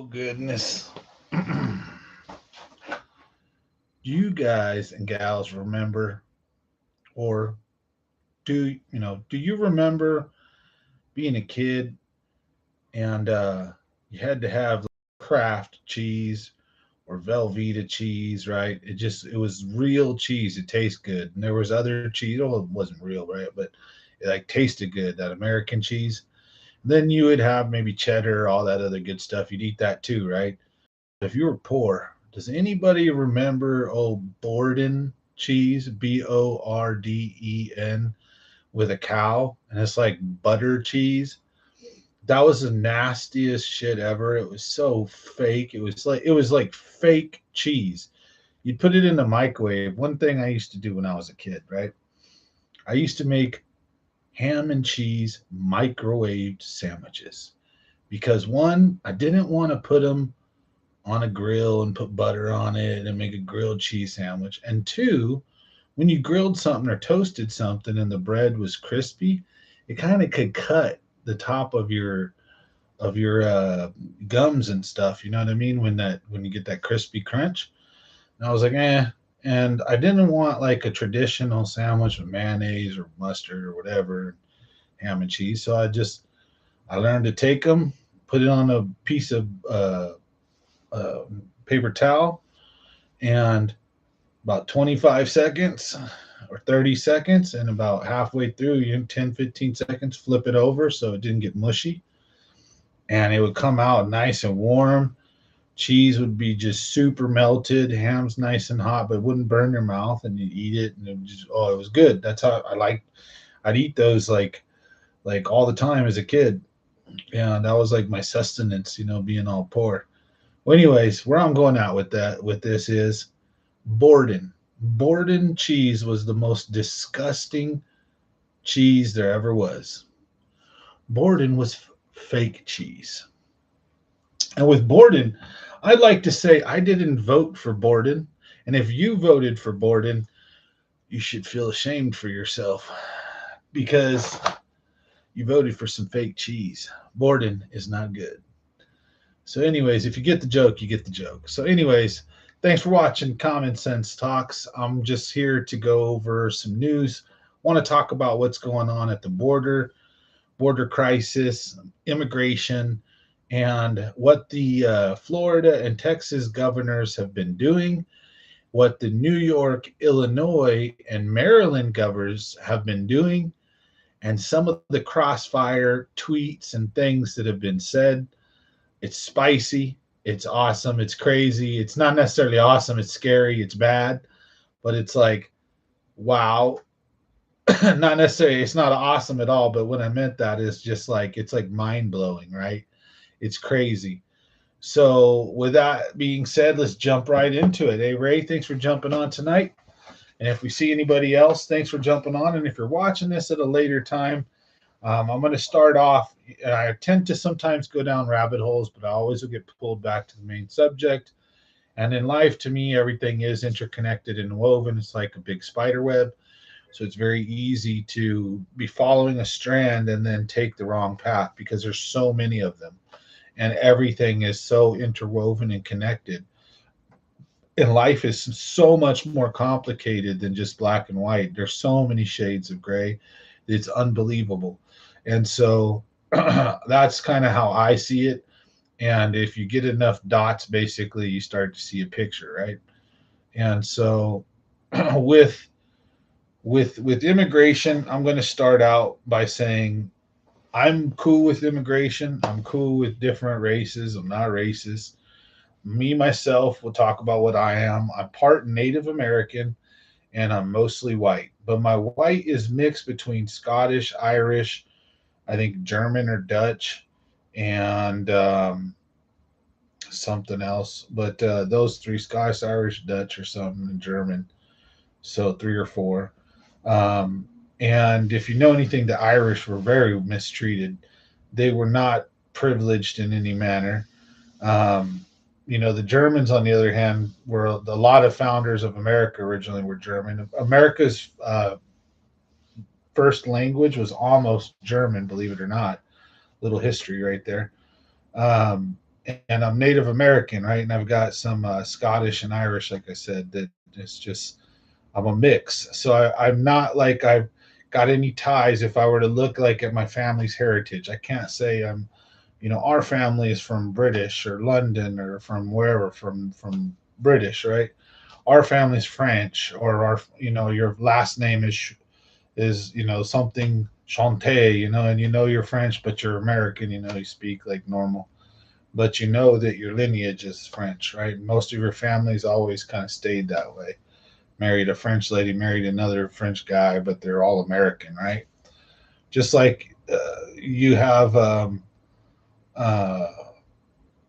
Oh goodness. Do you guys and gals remember, or do you remember being a kid and you had to have Kraft cheese or Velveeta cheese, right? It was real cheese. It tastes good. And there was other cheese. Oh, it wasn't real, right? But it like tasted good, that American cheese. Then you would have maybe cheddar, all that other good stuff. You'd eat that too, right? If you were poor, does anybody remember Borden cheese? Borden with a cow, and it's like butter cheese. That was the nastiest shit ever. It was so fake. It was like fake cheese. You'd put it in the microwave. One thing I used to do when I was a kid, right? I used to make ham and cheese microwaved sandwiches because one, I didn't want to put them on a grill and put butter on it and make a grilled cheese sandwich. And two, when you grilled something or toasted something and the bread was crispy, it kind of could cut the top of your gums and stuff. You know what I mean? When you get that crispy crunch. And I was like, eh. And I didn't want like a traditional sandwich with mayonnaise or mustard or whatever, ham and cheese. So I learned to take them, put it on a piece of uh, paper towel, and about 25 seconds or 30 seconds, and about halfway through, 10, 15 seconds, flip it over so it didn't get mushy. And it would come out nice and warm. Cheese would be just super melted. Ham's nice and hot, but it wouldn't burn your mouth, and you'd eat it, and it was good. That's how I like. I'd eat those like all the time as a kid, and that was like my sustenance, being all poor. Well, anyways, where I'm going out with this is Borden. Borden cheese was the most disgusting cheese there ever was. Borden was fake cheese. And with Borden, I'd like to say I didn't vote for Borden. And if you voted for Borden, you should feel ashamed for yourself because you voted for some fake cheese. Borden is not good. So, anyways, if you get the joke, you get the joke. So, anyways, thanks for watching Common Sense Talks. I'm just here to go over some news. I want to talk about what's going on at the border crisis, immigration, and what the Florida and Texas governors have been doing, what the New York, Illinois, and Maryland governors have been doing, and some of the crossfire tweets and things that have been said. It's spicy. It's awesome. It's crazy. It's not necessarily awesome. It's scary. It's bad. But it's like, wow. Not necessarily, it's not awesome at all. But what I meant that is just like, it's like mind blowing, right? It's crazy. So, with that being said, let's jump right into it. Hey, Ray, thanks for jumping on tonight. And if we see anybody else, thanks for jumping on. And if you're watching this at a later time, I'm going to start off. I tend to sometimes go down rabbit holes, but I always will get pulled back to the main subject. And in life, to me, everything is interconnected and woven. It's like a big spider web. So it's very easy to be following a strand and then take the wrong path because there's so many of them. And everything is so interwoven and connected. And life is so much more complicated than just black and white. There's so many shades of gray. It's unbelievable. And so that's kind of how I see it. And if you get enough dots, basically, you start to see a picture, right? And so with with immigration, I'm going to start out by saying I'm cool with immigration. I'm cool with different races. I'm not racist. Me myself will talk about what I am. I'm part Native American and I'm mostly white. But my white is mixed between Scottish, Irish, I think German or Dutch, and something else. But those three: Scottish, Irish, Dutch, or something, and German. So three or four. Um, and if you know anything, the Irish were very mistreated. They were not privileged in any manner. Um, the Germans, on the other hand, were a lot of founders of America originally were German. America's first language was almost German, believe it or not. Little history right there. and I'm Native American, right? And I've got some Scottish and Irish, like I said, that it's just I'm a mix. So I'm not like I've got any ties. If I were to look like at my family's heritage, I can't say I'm, our family is from British or London or from wherever, from British, right? Our family's French, or your last name is something Chante, and you're French, but you're American, you speak like normal, but you know that your lineage is French, right? Most of your families always kind of stayed that way. Married a French lady, married another French guy, but they're all American, right? Just like you have uh,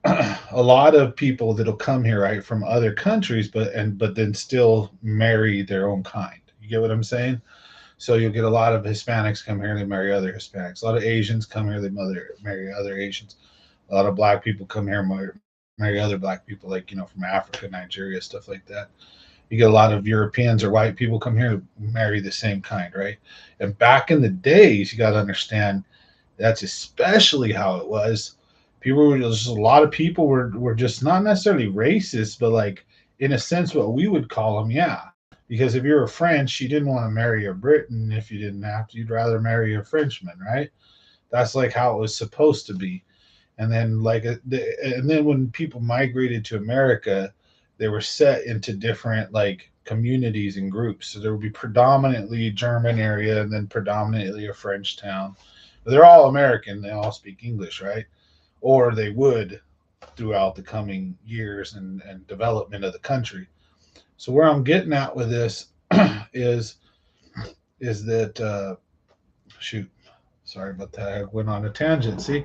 a lot of people that'll come here, right, from other countries, but then still marry their own kind. You get what I'm saying? So you'll get a lot of Hispanics come here, they marry other Hispanics. A lot of Asians come here, they marry other Asians. A lot of black people come here, marry other black people, like from Africa, Nigeria, stuff like that. You get a lot of Europeans or white people come here, marry the same kind, right? And back in the days, you got to understand that's especially how it was. People were just a lot of people were just not necessarily racist, but like in a sense, what we would call them, yeah. Because if you're a French, you didn't want to marry a Briton if you didn't have to. You'd rather marry a Frenchman, right? That's like how it was supposed to be. And then when people migrated to America, they were set into different like communities and groups. So there would be predominantly German area and then predominantly a French town. They're all American. They all speak English, right? Or they would throughout the coming years and development of the country. So where I'm getting at with this is is that shoot, sorry about that. I went on a tangent. See,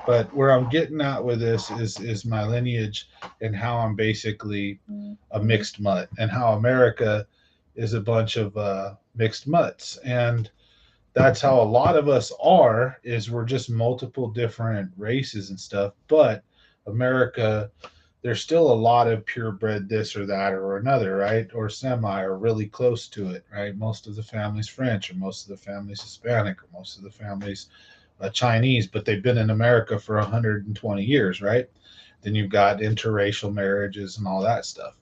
but where I'm getting at with this is my lineage and how I'm basically a mixed mutt, and how America is a bunch of mixed mutts, and that's how a lot of us are. Is we're just multiple different races and stuff, but America, there's still a lot of purebred this or that or another, right? Or semi or really close to it, right? Most of the family's French, or most of the family's Hispanic, or most of the family's Chinese, but they've been in America for 120 years, right? Then you've got interracial marriages and all that stuff.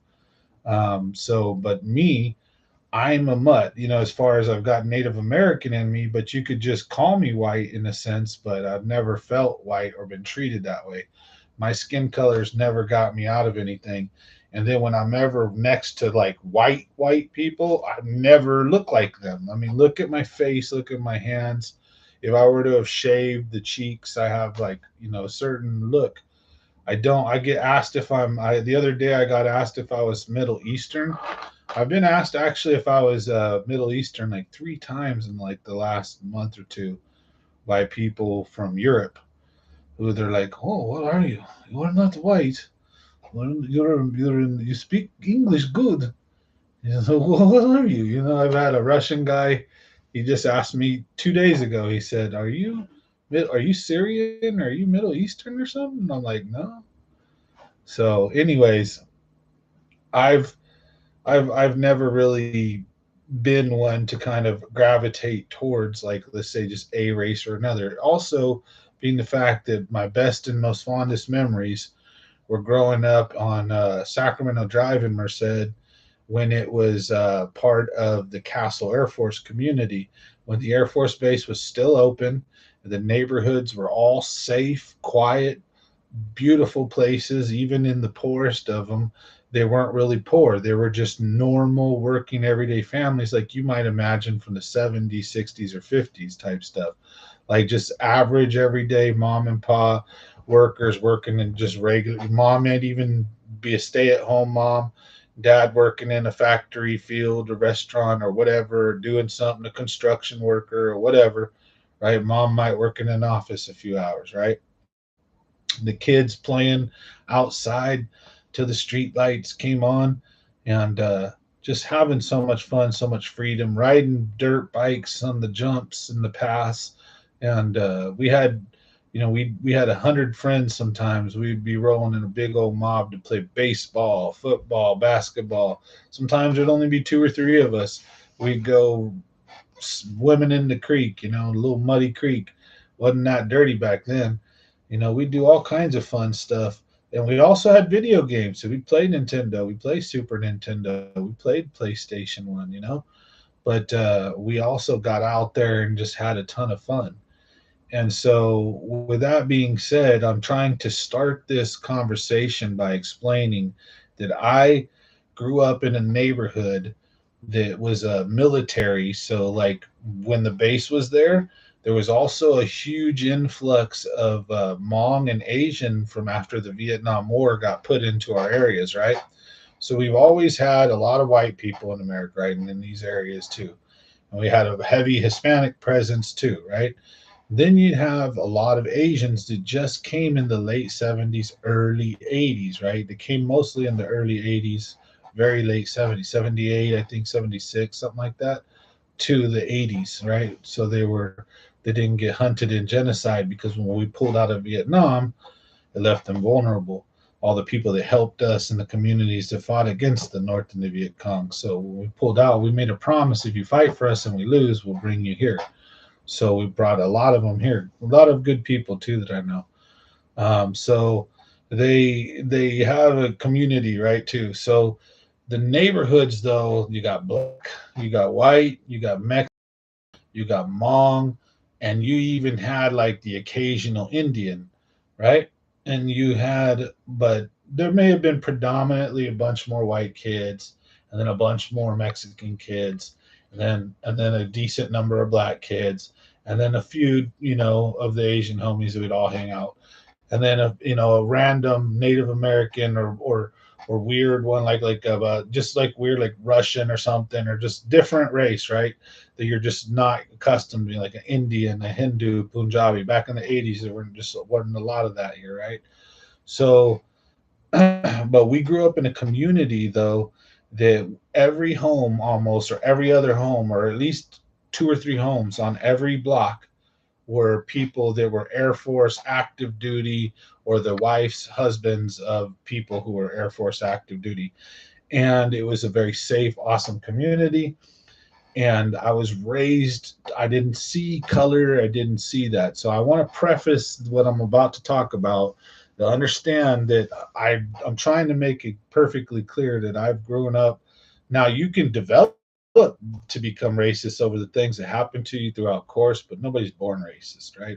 But me, I'm a mutt, as far as I've got Native American in me, but you could just call me white in a sense, but I've never felt white or been treated that way. My skin colors never got me out of anything. And then when I'm ever next to like white people, I never look like them. I mean, look at my face, look at my hands. If I were to have shaved the cheeks, I have like, a certain look. I don't. I get asked if the other day I got asked if I was Middle Eastern. I've been asked actually if I was Middle Eastern like 3 times in like the last month or two by people from Europe, who they're like, "Oh, what are you? You are not white. Well, you speak English good. So what are you?" I've had a Russian guy. He just asked me 2 days ago. He said, "Are you Syrian? Are you Middle Eastern or something?" And I'm like, "No." So, anyways, I've I've never really been one to kind of gravitate towards, like, let's say, just a race or another. Also, being the fact that my best and most fondest memories were growing up on Sacramento Drive in Merced, when it was part of the Castle Air Force community, when the Air Force Base was still open. The neighborhoods were all safe, quiet, beautiful places. Even in the poorest of them, they weren't really poor. They were just normal working everyday families, like you might imagine from the 70s, 60s, or 50s type stuff. Like just average everyday mom and pa workers working in just regular. Mom might even be a stay-at-home mom, dad working in a factory field, a restaurant, or whatever, doing something, a construction worker or whatever, right? Mom might work in an office a few hours, right? The kids playing outside till the street lights came on, and just having so much fun, so much freedom, riding dirt bikes on the jumps and the paths. And we had, we had 100 friends. Sometimes we'd be rolling in a big old mob to play baseball, football, basketball. Sometimes there'd only be 2 or 3 of us. We'd go swimming in the creek, a little muddy creek. Wasn't that dirty back then. We do all kinds of fun stuff. And we also had video games. So we played Nintendo, we played Super Nintendo, we played PlayStation 1, you know. But we also got out there and just had a ton of fun. And so, with that being said, I'm trying to start this conversation by explaining that I grew up in a neighborhood that was military. So, like when the base was there was also a huge influx of Hmong and Asian from after the Vietnam War got put into our areas, right? So, we've always had a lot of white people in America, right? And in these areas too. And we had a heavy Hispanic presence too, right? Then you'd have a lot of Asians that just came in the late 70s, early 80s, right? They came mostly in the early 80s, very late 70s, 78, I think 76, something like that, to the 80s, right? So they didn't get hunted in genocide because when we pulled out of Vietnam, it left them vulnerable. All the people that helped us in the communities that fought against the North and the Viet Cong. So when we pulled out, we made a promise: if you fight for us and we lose, we'll bring you here. So we brought a lot of them here, a lot of good people too that I know. So they have a community, right, too. So the neighborhoods, though, you got black, you got white, you got Mexican, you got Hmong, and you even had like the occasional Indian, right? And you had, but there may have been predominantly a bunch more white kids, and then a bunch more Mexican kids, and then a decent number of black kids, and then a few, of the Asian homies that would all hang out, and then a random Native American or weird one like just like weird like Russian or something, or just different race, right? That you're just not accustomed to, like an Indian, a Hindu, Punjabi. Back in the 80s, there wasn't a lot of that here, right? So, but we grew up in a community though that every home almost, or every other home, or at least two or three homes on every block were people that were Air Force active duty, or the wives, husbands of people who were Air Force active duty. And it was a very safe, awesome community. And I was raised, I didn't see color, I didn't see that. So I want to preface what I'm about to talk about to understand that I'm trying to make it perfectly clear that I've grown up. Now, you can develop to become racist over the things that happen to you throughout course, but nobody's born racist, right?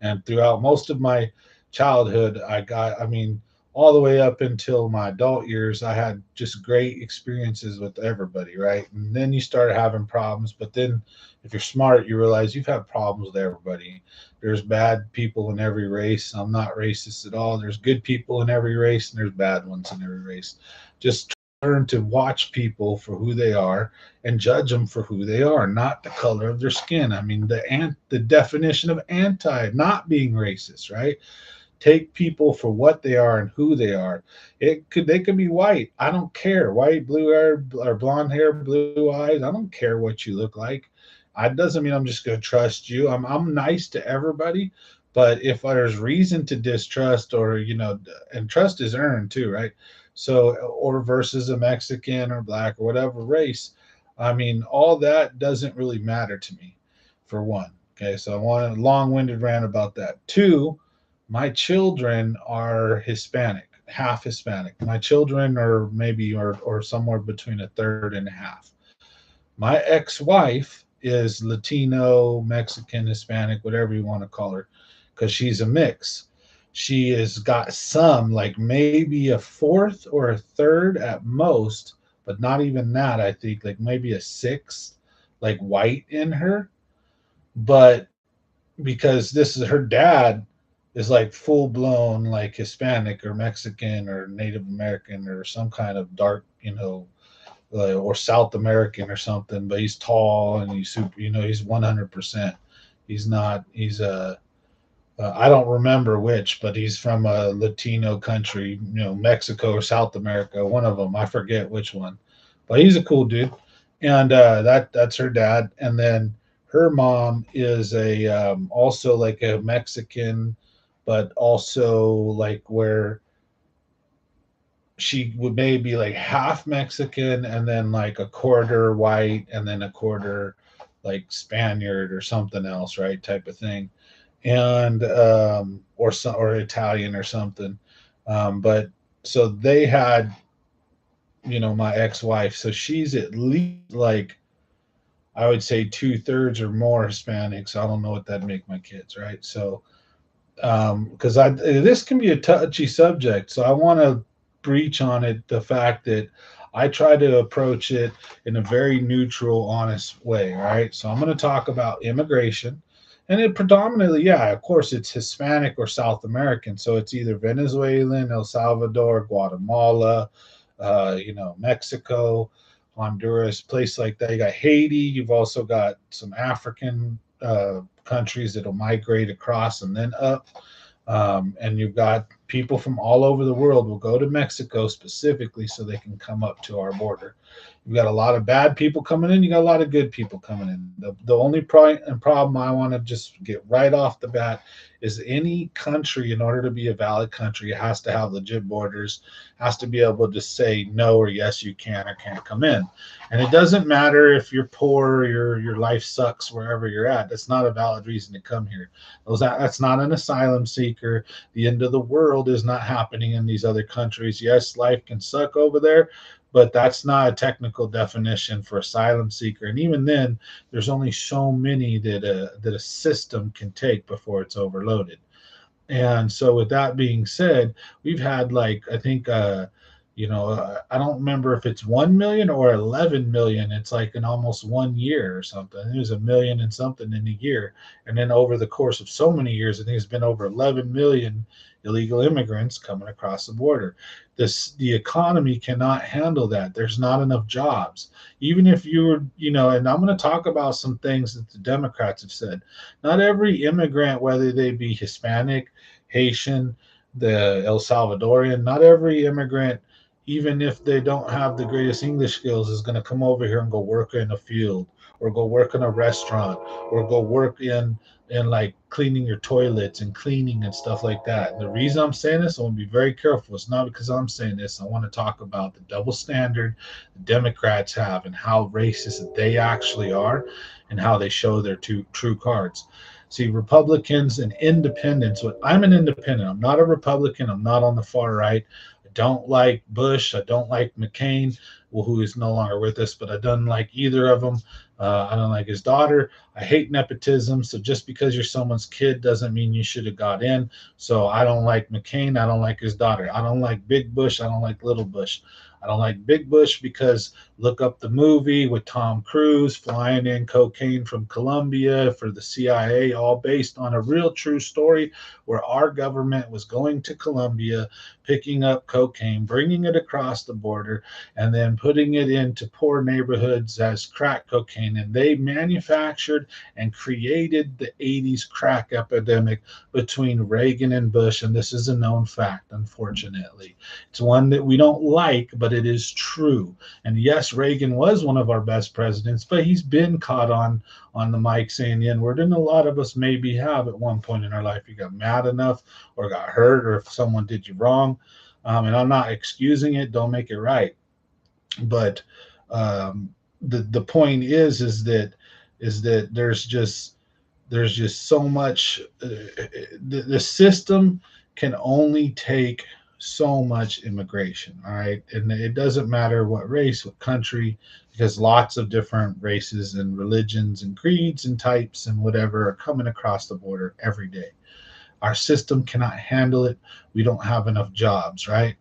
And throughout most of my childhood, I mean, all the way up until my adult years, I had just great experiences with everybody, right? And then you start having problems, but then if you're smart, you realize you've had problems with everybody. There's bad people in every race. I'm not racist at all. There's good people in every race, and there's bad ones in every race. Just learn to watch people for who they are and judge them for who they are, not the color of their skin. I mean, the definition of anti not being racist, right? Take people for what they are and who they are. They could be white. I don't care. White, blue hair, or blonde hair, blue eyes. I don't care what you look like. It doesn't mean I'm just going to trust you. I'm nice to everybody, but if there's reason to distrust, or and trust is earned too, right? So, or versus a Mexican or black or whatever race, I mean, all that doesn't really matter to me, for one. Okay, so I want a long-winded rant about that. Two, my children are Hispanic, half Hispanic. My children are maybe or somewhere between a third and a half. My ex-wife is Latino, Mexican, Hispanic, whatever you want to call her, because she's a mix. She has got some, like maybe a fourth or a third at most, but not even that, I think, like maybe a sixth, like white in her. But because this is her dad is like full blown like Hispanic or Mexican or Native American or some kind of dark, or South American or something. But he's tall and he's super. He's 100%. He's not. I don't remember which, but he's from a Latino country, Mexico or South America, one of them. I forget which one, but he's a cool dude, and that's her dad. And then her mom is a also like a Mexican, but also like where she would maybe like half Mexican and then like a quarter white and then a quarter like Spaniard or something else, right? Type of thing, and or Italian or something. But so they had, my ex-wife, so she's at least like, I would say 2/3 or more Hispanic. So I don't know what that'd make my kids, right? So because I this can be a touchy subject, so I want to breach on it the fact that I try to approach it in a very neutral, honest way. Right, so I'm going to talk about immigration, and it predominantly, yeah, of course, it's Hispanic or South American, so it's either Venezuelan, El Salvador, Guatemala, Mexico, Honduras, place like that. You got Haiti. You've also got some African countries that'll migrate across and then up. And you've got people from all over the world will go to Mexico specifically so they can come up to our border. You've got a lot of bad people coming in. You got a lot of good people coming in. The only problem I want to just get right off the bat is any country, in order to be a valid country, has to have legit borders, has to be able to say no or yes, you can or can't come in. And it doesn't matter if you're poor or your life sucks wherever you're at. That's not a valid reason to come here. That's not an asylum seeker. The end of the world is not happening in these other countries. Yes, life can suck over there, but that's not a technical definition for asylum seeker. And even then, there's only so many that a system can take before it's overloaded. And so, with that being said, we've had like, I think, I don't remember if it's 1 million or 11 million. It's like in almost 1 year or something. It was a million and something in a year. And then over the course of so many years, I think it's been over 11 million illegal immigrants coming across the border. The economy cannot handle that. There's not enough jobs. Even if you were, and I'm going to talk about some things that the Democrats have said. Not every immigrant, whether they be Hispanic, Haitian, the El Salvadorian, not every immigrant, even if they don't have the greatest English skills, is going to come over here and go work in a field or go work in a restaurant or go work in like cleaning your toilets and cleaning and stuff like that. And the reason I'm saying this, I want to be very careful. It's not because I'm saying this. I want to talk about the double standard the Democrats have and how racist they actually are and how they show their true cards. See, Republicans and independents, I'm an independent. I'm not a Republican. I'm not on the far right. I don't like Bush. I don't like McCain, well, who is no longer with us, but I don't like either of them. I don't like his daughter. I hate nepotism. So just because you're someone's kid doesn't mean you should have got in. So I don't like McCain. I don't like his daughter. I don't like Big Bush. I don't like Little Bush. I don't like Big Bush because look up the movie with Tom Cruise flying in cocaine from Colombia for the CIA, all based on a real true story where our government was going to Colombia, picking up cocaine, bringing it across the border, and then putting it into poor neighborhoods as crack cocaine. And they manufactured and created the 80s crack epidemic between Reagan and Bush. And this is a known fact, unfortunately. It's one that we don't like, but it is true. And yes, Reagan was one of our best presidents, but he's been caught on the mic saying the N-word, and a lot of us maybe have at one point in our life. You got mad enough or got hurt, or if someone did you wrong. And I'm not excusing it, don't make it right. But the point is that there's just so much. The system can only take so much immigration, all right, and it doesn't matter what race, what country, because lots of different races and religions and creeds and types and whatever are coming across the border every day. Our system cannot handle it. We don't have enough jobs, right?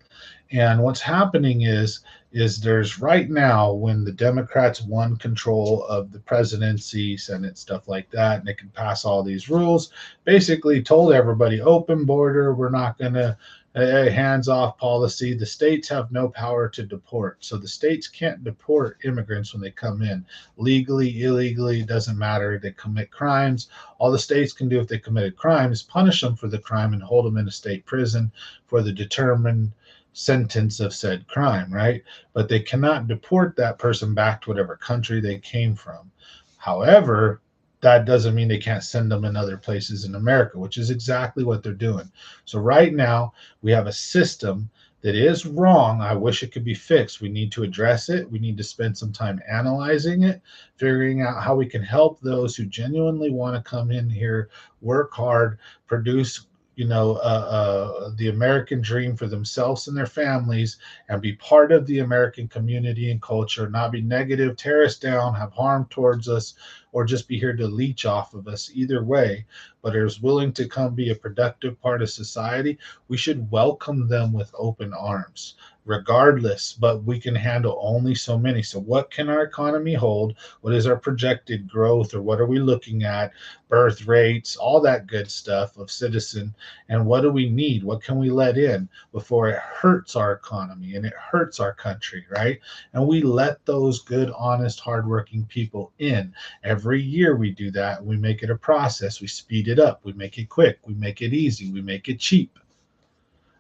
And what's happening is there's right now, when the Democrats won control of the presidency, Senate, stuff like that, and they can pass all these rules, basically told everybody open border, we're not going to hands off policy. The states have no power to deport. So the states can't deport immigrants when they come in legally, illegally, it doesn't matter. They commit crimes. All the states can do if they committed crime is punish them for the crime and hold them in a state prison for the determined sentence of said crime, right? But they cannot deport that person back to whatever country they came from. However, that doesn't mean they can't send them in other places in America, which is exactly what they're doing. So right now, we have a system that is wrong. I wish it could be fixed. We need to address it. We need to spend some time analyzing it, figuring out how we can help those who genuinely want to come in here, work hard, produce the American dream for themselves and their families, and be part of the American community and culture, not be negative, tear us down, have harm towards us, or just be here to leech off of us. Either way, but is willing to come be a productive part of society, we should welcome them with open arms regardless, but we can handle only so many. So what can our economy hold? What is our projected growth, or what are we looking at? Birth rates, all that good stuff of citizen, and what do we need? What can we let in before it hurts our economy and it hurts our country, right? And we let those good, honest, hardworking people in. Every year we do that. We make it a process. We speed it up. We make it quick. We make it easy. We make it cheap.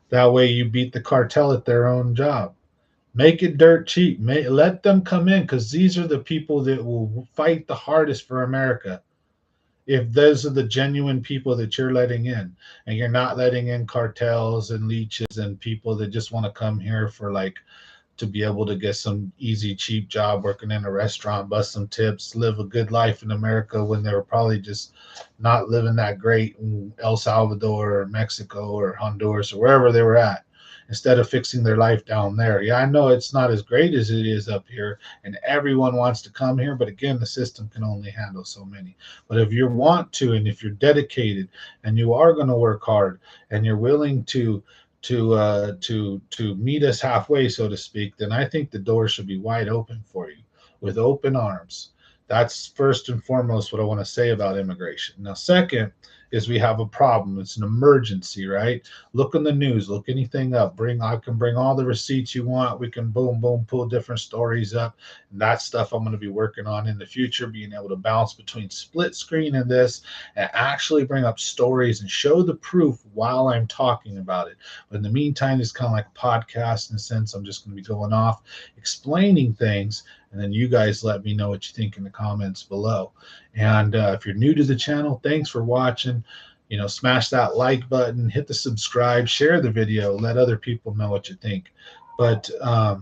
That way you beat the cartel at their own job. Make it dirt cheap. Let them come in, because these are the people that will fight the hardest for America. If those are the genuine people that you're letting in, and you're not letting in cartels and leeches and people that just want to come here for like to be able to get some easy, cheap job working in a restaurant, bust some tips, live a good life in America when they were probably just not living that great in El Salvador or Mexico or Honduras or wherever they were at, instead of fixing their life down there. Yeah, I know it's not as great as it is up here, and everyone wants to come here, but again, the system can only handle so many. But if you want to, and if you're dedicated, and you are going to work hard, and you're willing to meet us halfway, so to speak, then I think the door should be wide open for you with open arms. That's first and foremost what I want to say about immigration. Now, second is we have a problem. It's an emergency, right? Look in the news, look anything up. I can bring all the receipts you want. We can boom, boom, pull different stories up. And that stuff I'm going to be working on in the future, being able to bounce between split screen and this, and actually bring up stories and show the proof while I'm talking about it. But in the meantime, it's kind of like a podcast in a sense. I'm just going to be going off explaining things, and then you guys let me know what you think in the comments below. And if you're new to the channel, thanks for watching. Smash that like button, hit the subscribe, share the video, let other people know what you think. But I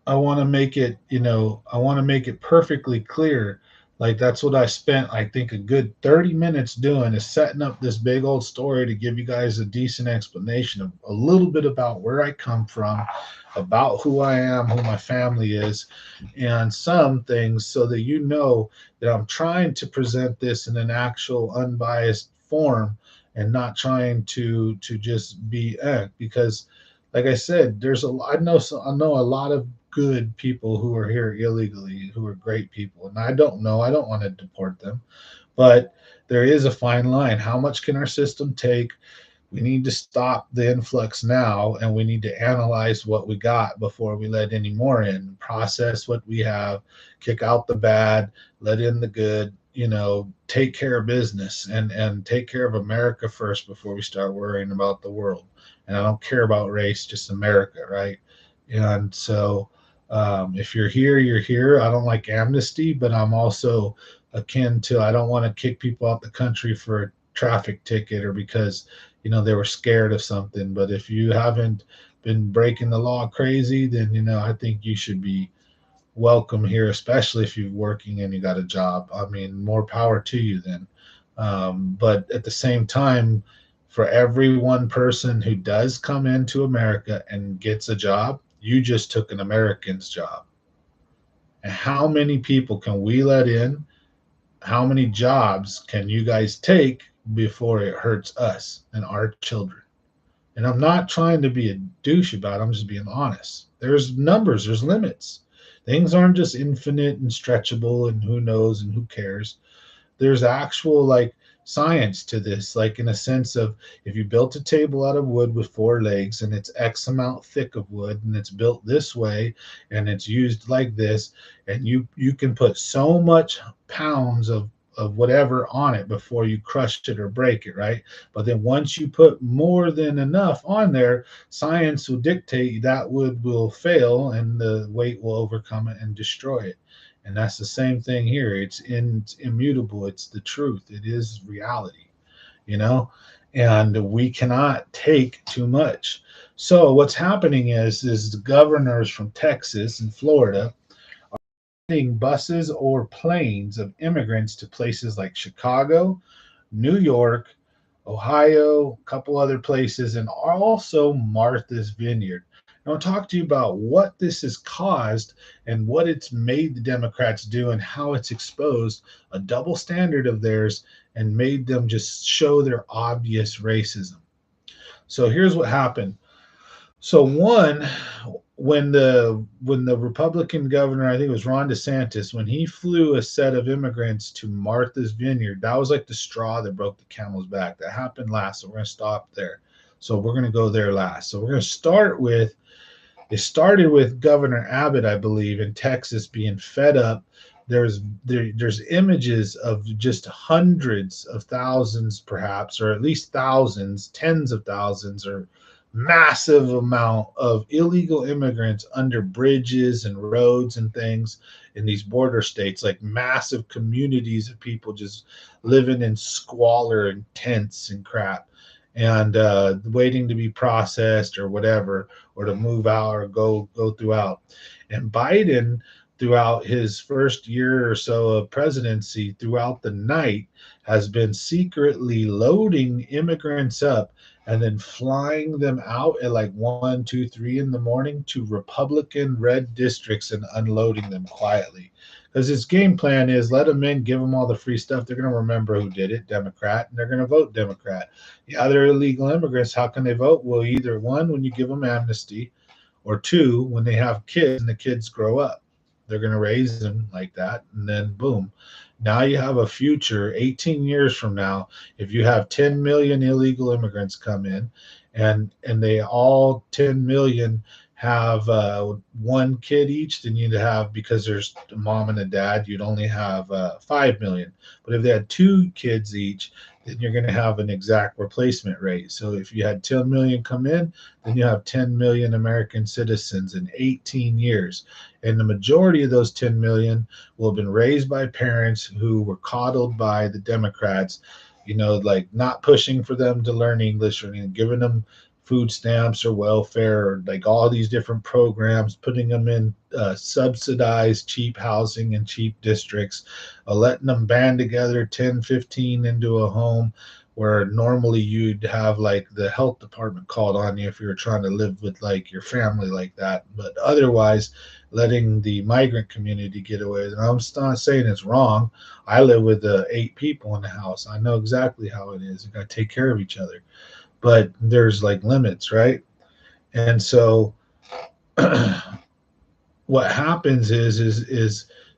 want to make it, I want to make it perfectly clear. Like that's what I spent, I think, a good 30 minutes doing, is setting up this big old story to give you guys a decent explanation of a little bit about where I come from, about who I am, who my family is, and some things so that you know that I'm trying to present this in an actual unbiased form, and not trying to just be because like I said, I know a lot of good people who are here illegally, who are great people, and I don't want to deport them, but there is a fine line. How much can our system take? We need to stop the influx now, and we need to analyze what we got before we let any more in. Process what we have, kick out the bad, let in the good. Take care of business, and take care of America first before we start worrying about the world. And I don't care about race, just America, right? And so if you're here, you're here. I don't like amnesty, but I'm also akin to, I don't want to kick people out the country for a traffic ticket, or because they were scared of something. But if you haven't been breaking the law crazy, then I think you should be welcome here, especially if you're working and you got a job. I mean, more power to you then. But at the same time, for every one person who does come into America and gets a job, you just took an American's job. And how many people can we let in? How many jobs can you guys take before it hurts us and our children? And I'm not trying to be a douche about it. I'm just being honest. There's numbers, there's limits. Things aren't just infinite and stretchable and who knows and who cares. There's actual like science to this, like in a sense of, if you built a table out of wood with four legs and it's X amount thick of wood and it's built this way and it's used like this, and you can put so much pounds of whatever on it before you crush it or break it, right? But then once you put more than enough on there, science will dictate that wood will fail and the weight will overcome it and destroy it. And that's the same thing here. It's immutable. It's the truth. It is reality, you know, and we cannot take too much. So what's happening is the governors from Texas and Florida sending buses or planes of immigrants to places like Chicago, New York, Ohio, a couple other places, and also Martha's Vineyard. I want to talk to you about what this has caused and what it's made the Democrats do and how it's exposed a double standard of theirs and made them just show their obvious racism. So here's what happened. So one, when the Republican governor, I think it was Ron DeSantis, when he flew a set of immigrants to Martha's Vineyard, that was like the straw that broke the camel's back. That happened last, so we're gonna stop there. So we're gonna go there last. So we're gonna start with it started with Governor Abbott, I believe, in Texas being fed up. There's images of just hundreds of thousands, perhaps, or at least thousands, tens of thousands, or massive amount of illegal immigrants under bridges and roads and things in these border states, like massive communities of people just living in squalor and tents and crap and waiting to be processed or whatever, or to move out or go throughout. And Biden, throughout his first year or so of presidency, throughout the night, has been secretly loading immigrants up and then flying them out at like 1, 2, 3 in the morning to Republican red districts and unloading them quietly. Because his game plan is let them in, give them all the free stuff. They're going to remember who did it, Democrat, and they're going to vote Democrat. Yeah, they're illegal immigrants. How can they vote? Well, either one, when you give them amnesty, or two, when they have kids and the kids grow up. They're going to raise them like that. And then, boom. Now you have a future 18 years from now. If you have 10 million illegal immigrants come in and they all 10 million have one kid each, then you'd have, because there's a mom and a dad, you'd only have 5 million. But if they had two kids each, then you're going to have an exact replacement rate. So if you had 10 million come in, then you have 10 million American citizens in 18 years. And the majority of those 10 million will have been raised by parents who were coddled by the Democrats, like not pushing for them to learn English or giving them food stamps or welfare or like all these different programs, putting them in subsidized cheap housing in cheap districts, letting them band together 10, 15 into a home where normally you'd have like the health department called on you if you were trying to live with like your family like that. But otherwise, letting the migrant community get away. And I'm not saying it's wrong. I live with 8 people in the house. I know exactly how it is. You got to take care of each other, but there's like limits, right? And so what happens is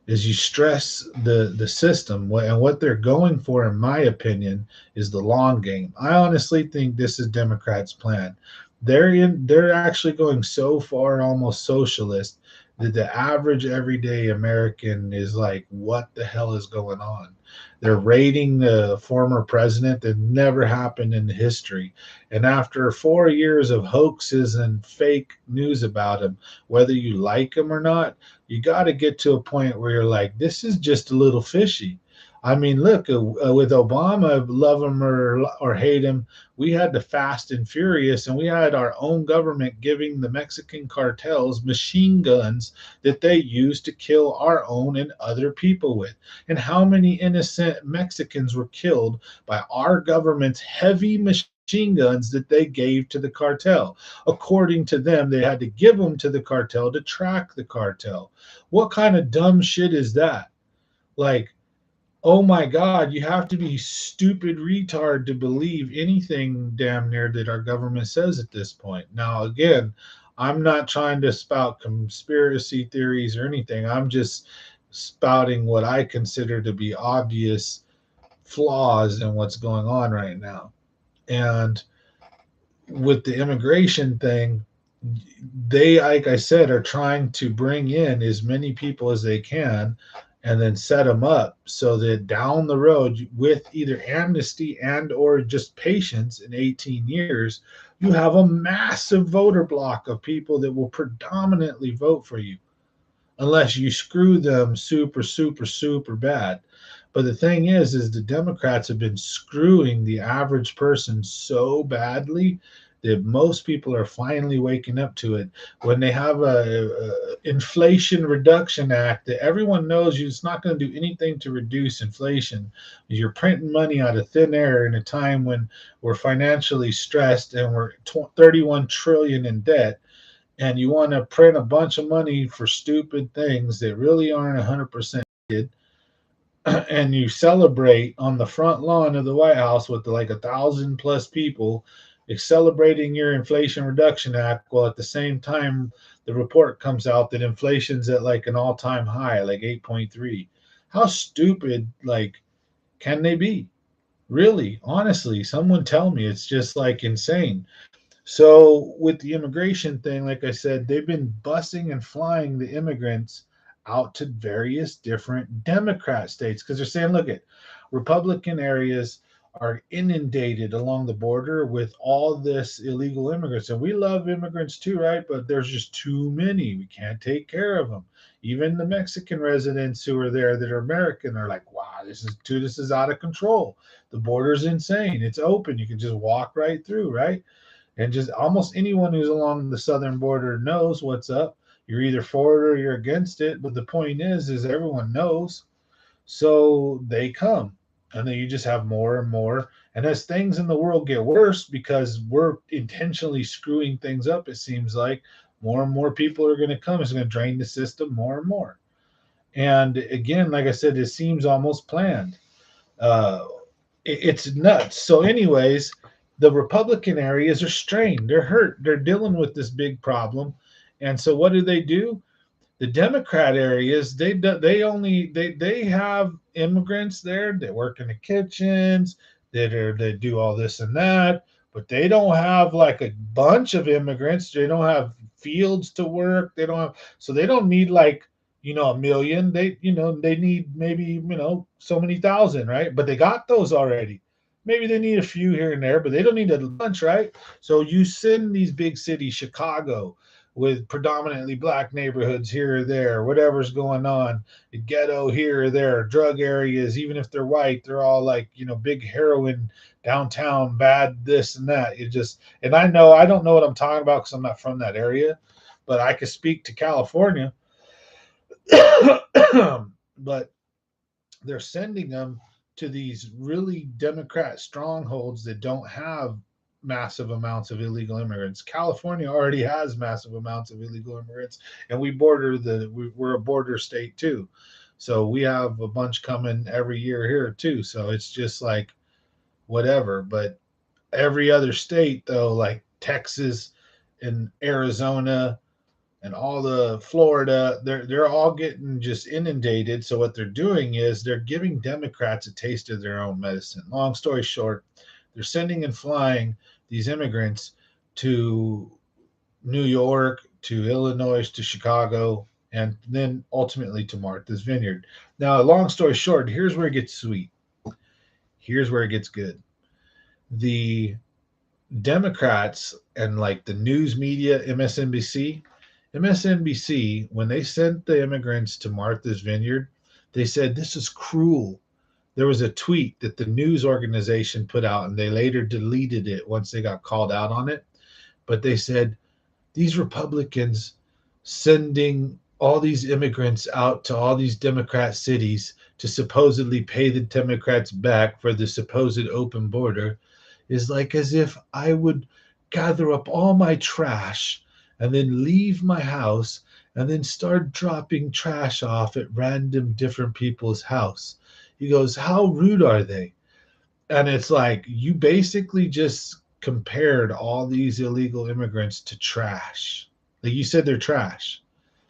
you stress the system, and what they're going for, in my opinion, is the long game. I honestly think this is Democrats' plan. They're actually going so far, almost socialist, that the average everyday American is like, what the hell is going on? They're raiding the former president that never happened in history. And after 4 years of hoaxes and fake news about him, whether you like him or not, you got to get to a point where you're like, this is just a little fishy. I mean, look, with Obama, love him or hate him, we had the Fast and Furious, and we had our own government giving the Mexican cartels machine guns that they used to kill our own and other people with. And how many innocent Mexicans were killed by our government's heavy machine guns that they gave to the cartel? According to them, they had to give them to the cartel to track the cartel. What kind of dumb shit is that? Like, oh my God, you have to be stupid retard to believe anything damn near that our government says at this point. Now, again, I'm not trying to spout conspiracy theories or anything. I'm just spouting what I consider to be obvious flaws in what's going on right now. And with the immigration thing, they, like I said, are trying to bring in as many people as they can and then set them up so that down the road, with either amnesty and or just patience in 18 years, you have a massive voter block of people that will predominantly vote for you unless you screw them super, super, super bad. But the thing is the Democrats have been screwing the average person so badly that most people are finally waking up to it. When they have a Inflation Reduction Act that everyone knows it's not going to do anything to reduce inflation. You're printing money out of thin air in a time when we're financially stressed and we're 31 trillion in debt, and you want to print a bunch of money for stupid things that really aren't 100% needed, and you celebrate on the front lawn of the White House with like 1,000 plus people celebrating your Inflation Reduction Act, while at the same time the report comes out that inflation's at like an all-time high, like 8.3. How stupid like can they be? Really, honestly, someone tell me. It's just like insane. So with the immigration thing, like I said, they've been busing and flying the immigrants out to various different Democrat states because they're saying, look at Republican areas are inundated along the border with all this illegal immigrants. And we love immigrants too, right? But there's just too many. We can't take care of them. Even the Mexican residents who are there that are American are like, wow, this is out of control. The border's insane. It's open. You can just walk right through, right? And just almost anyone who's along the southern border knows what's up. You're either for it or you're against it. But the point is everyone knows. So they come. And then you just have more and more. And as things in the world get worse, because we're intentionally screwing things up, it seems like more and more people are going to come. It's going to drain the system more and more. And again, like I said, it seems almost planned. Uh, it's nuts. So, anyways, the Republican areas are strained. They're hurt. They're dealing with this big problem, and so what do? The Democrat areas, they have immigrants there that work in the kitchens, that do all this and that, but they don't have like a bunch of immigrants. They don't have fields to work. They don't have, so they don't need like a million. They need maybe so many thousand, right? But they got those already. Maybe they need a few here and there, but they don't need a bunch, right? So you send these big cities, Chicago, with predominantly black neighborhoods here or there, whatever's going on, the ghetto here or there, drug areas, even if they're white, they're all like, big heroin downtown, bad this and that. It just, and I don't know what I'm talking about because I'm not from that area, but I could speak to California. But they're sending them to these really Democrat strongholds that don't have massive amounts of illegal immigrants. California already has massive amounts of illegal immigrants, and we're a border state too. So we have a bunch coming every year here too. So it's just like whatever. But every other state though, like Texas and Arizona and all the Florida, they're all getting just inundated. So what they're doing is they're giving Democrats a taste of their own medicine. Long story short, they're sending and flying these immigrants to New York, to Illinois, to Chicago, and then ultimately to Martha's Vineyard. Now, long story short, here's where it gets sweet. Here's where it gets good. The Democrats and like the news media, MSNBC, when they sent the immigrants to Martha's Vineyard, they said this is cruel. There was a tweet that the news organization put out, and they later deleted it once they got called out on it. But they said these Republicans sending all these immigrants out to all these Democrat cities to supposedly pay the Democrats back for the supposed open border is like as if I would gather up all my trash and then leave my house and then start dropping trash off at random different people's house. He goes, how rude are they? And it's like you basically just compared all these illegal immigrants to trash. Like you said, they're trash.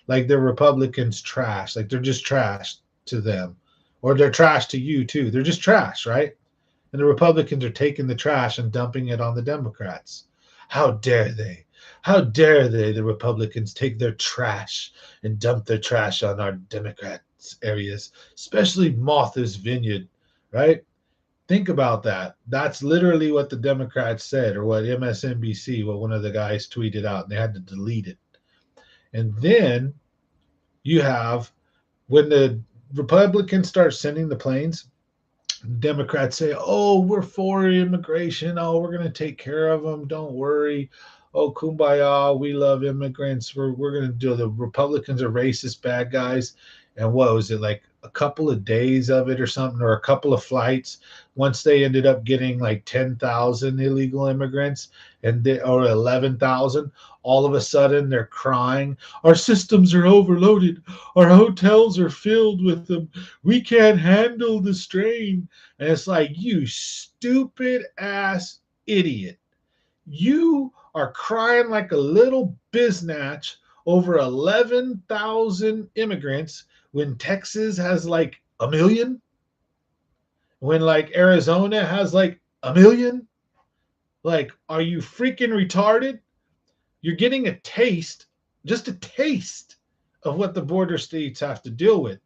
Like they're Republicans trash. Like they're just trash to them. Or they're trash to you too. They're just trash, right? And the Republicans are taking the trash and dumping it on the Democrats. How dare they? How dare they, the Republicans, take their trash and dump their trash on our Democrats' areas, especially Martha's Vineyard, right? Think about that. That's literally what the Democrats said, or what MSNBC, what one of the guys tweeted out, and they had to delete it. And then you have, when the Republicans start sending the planes, Democrats say, "Oh, we're for immigration. Oh, we're going to take care of them. Don't worry. Oh, kumbaya. We love immigrants. We're going to do." The Republicans are racist bad guys. And what was it, like a couple of days of it or something, or a couple of flights? Once they ended up getting like 10,000 illegal immigrants or 11,000, all of a sudden they're crying. Our systems are overloaded. Our hotels are filled with them. We can't handle the strain. And it's like, you stupid ass idiot. You are crying like a little biznatch over 11,000 immigrants when Texas has like a million, when like Arizona has like a million. Like, are you freaking retarded? You're getting a taste, just a taste of what the border states have to deal with.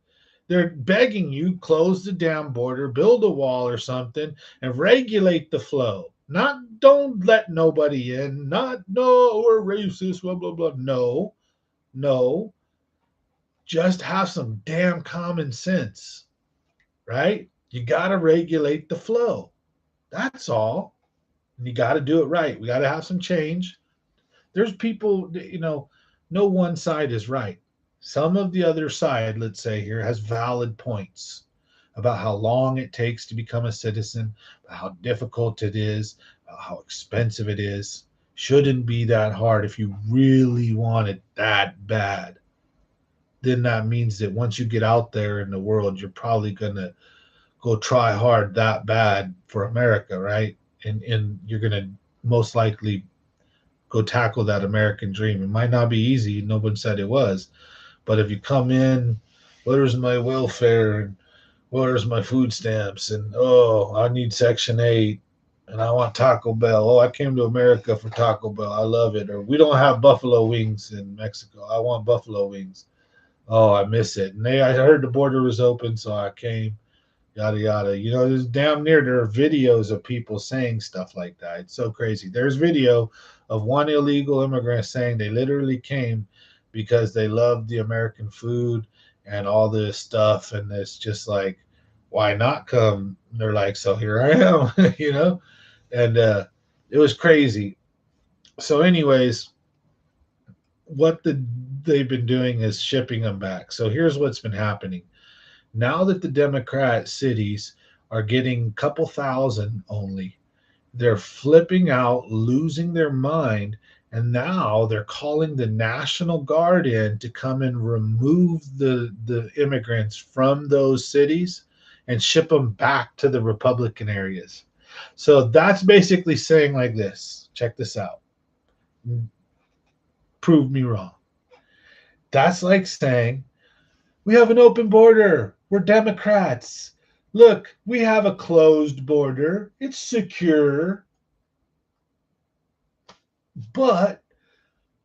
They're begging you close the damn border, build a wall or something, and regulate the flow. Not don't let nobody in. Not no, we're racist, blah blah blah. No, no. Just have some damn common sense, right? You gotta regulate the flow. That's all. And you gotta do it right. We gotta have some change. There's people, no one side is right. Some of the other side, let's say here, has valid points about how long it takes to become a citizen, about how difficult it is, about how expensive it is. Shouldn't be that hard if you really want it that bad. Then that means that once you get out there in the world, you're probably gonna go try hard that bad for America, right? And you're gonna most likely go tackle that American dream. It might not be easy. No one said it was. But if you come in, where's my welfare and where's my food stamps? And oh, I need Section 8 and I want Taco Bell. Oh, I came to America for Taco Bell. I love it. Or we don't have buffalo wings in Mexico. I want buffalo wings. Oh, I miss it. And I heard the border was open, so I came, yada yada. There's damn near there are videos of people saying stuff like that. It's so crazy. There's video of one illegal immigrant saying they literally came because they loved the American food and all this stuff, and it's just like, why not come? And they're like, so here I am, and it was crazy. So, anyways, they've been doing is shipping them back. So here's what's been happening now that the Democrat cities are getting a couple thousand only, they're flipping out, losing their mind, and now they're calling the National Guard in to come and remove the immigrants from those cities and ship them back to the Republican areas. So that's basically saying like this. Check this out. Prove me wrong. That's like saying we have an open border. We're Democrats. Look, we have a closed border. It's secure. But,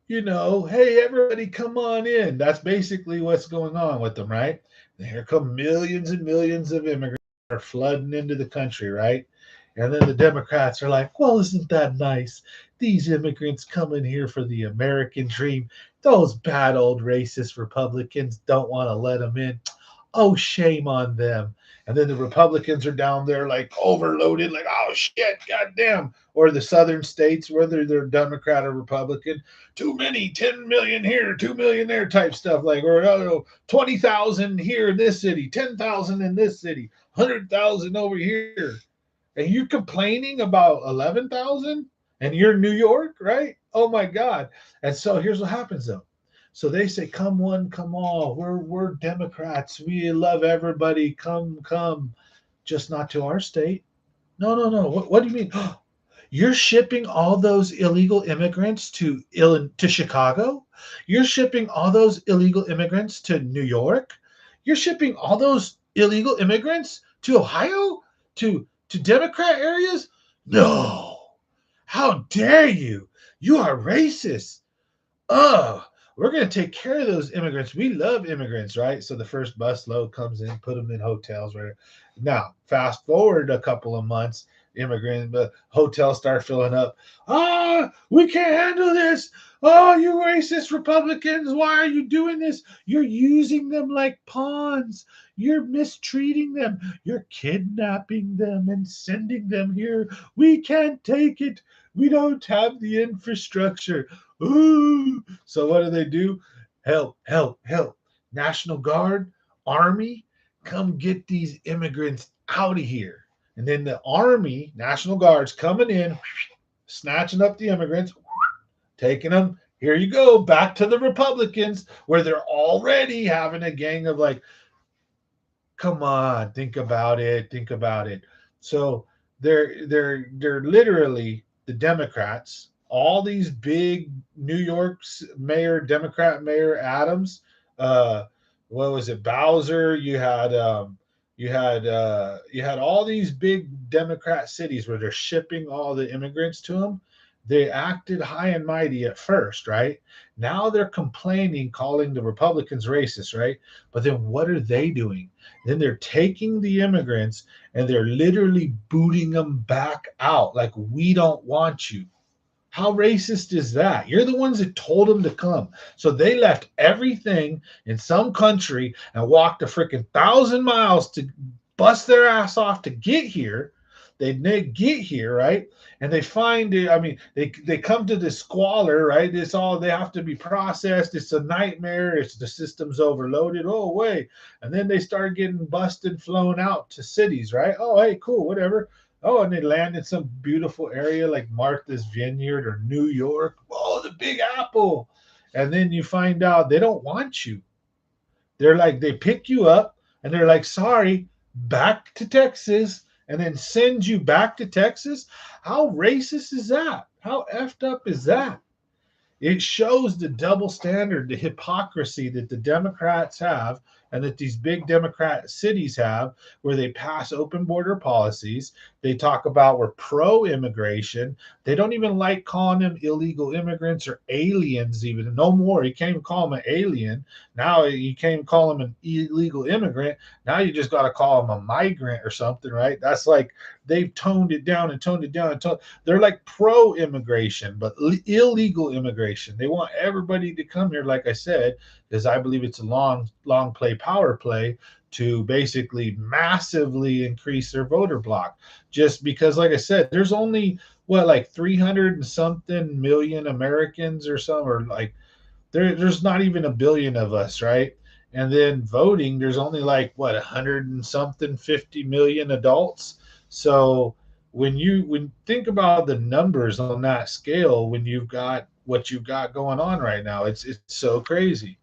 hey, everybody come on in. That's basically what's going on with them, right? And here come millions and millions of immigrants are flooding into the country, right? And then the Democrats are like, well, isn't that nice? These immigrants coming here for the American dream. Those bad old racist Republicans don't want to let them in. Oh, shame on them. And then the Republicans are down there like overloaded, like, oh shit, goddamn. Or the southern states, whether they're Democrat or Republican, too many, 10 million here, 2 million there type stuff. Like, or 20,000 here in this city, 10,000 in this city, 100,000 over here. And you're complaining about 11,000 and you're in New York, right? Oh my God. And so here's what happens though. So they say, come one, come all. We're Democrats. We love everybody. Come, come. Just not to our state. No, no, no. What do you mean? You're shipping all those illegal immigrants to Chicago? You're shipping all those illegal immigrants to New York? You're shipping all those illegal immigrants to Ohio? To Democrat areas? No. How dare you? You are racist. Oh, we're going to take care of those immigrants. We love immigrants, right? So the first busload comes in, put them in hotels, right? Now, fast forward a couple of months, immigrant, but hotels start filling up. Ah, we can't handle this. Oh, you racist Republicans, why are you doing this? You're using them like pawns. You're mistreating them. You're kidnapping them and sending them here. We can't take it. We don't have the infrastructure. Ooh. So what do? Help, help, help. National Guard, Army, come get these immigrants out of here. And then the Army, National Guard's coming in, snatching up the immigrants, taking them. Here you go, back to the Republicans, where they're already having a gang of like, come on, think about it, think about it. So they're literally the Democrats, all these big New York's mayor, Democrat Mayor Adams, uh, what was it, Bowser? You had all these big Democrat cities where they're shipping all the immigrants to them. They acted high and mighty at first, right? Now they're complaining, calling the Republicans racist, right? But then what are they doing? Then they're taking the immigrants and they're literally booting them back out. Like, we don't want you. How racist is that? You're the ones that told them to come. So they left everything in some country and walked a freaking 1,000 miles to bust their ass off to get here. They get here, right? And they find it. I mean, they come to this squalor, right? It's all, they have to be processed. It's a nightmare. It's the system's overloaded. Oh, wait. And then they start getting busted, flown out to cities, right? Oh, hey, cool, whatever. Oh, and they land in some beautiful area like Martha's Vineyard or New York. Oh, the Big Apple. And then you find out they don't want you. They're like, they pick you up and they're like, sorry, back to Texas, and then send you back to Texas. How racist is that? How effed up is that? It shows the double standard, the hypocrisy that the Democrats have and that these big Democrat cities have, where they pass open border policies. They talk about we're pro immigration. They don't even like calling them illegal immigrants or aliens, even no more. You can't even call them an alien. Now you can't even call them an illegal immigrant. Now you just got to call them a migrant or something, right? That's like they've toned it down and toned it down and toned. They're like pro immigration, but illegal immigration. They want everybody to come here, like I said, because I believe it's a long play, power play to basically massively increase their voter block. Just because, like I said, there's only what, like 300 and something million Americans or some, or like there's not even a billion of us, right? And then voting, there's only like what, 100 and something 50 million adults. So when think about the numbers on that scale, when you've got what you've got going on right now, it's so crazy.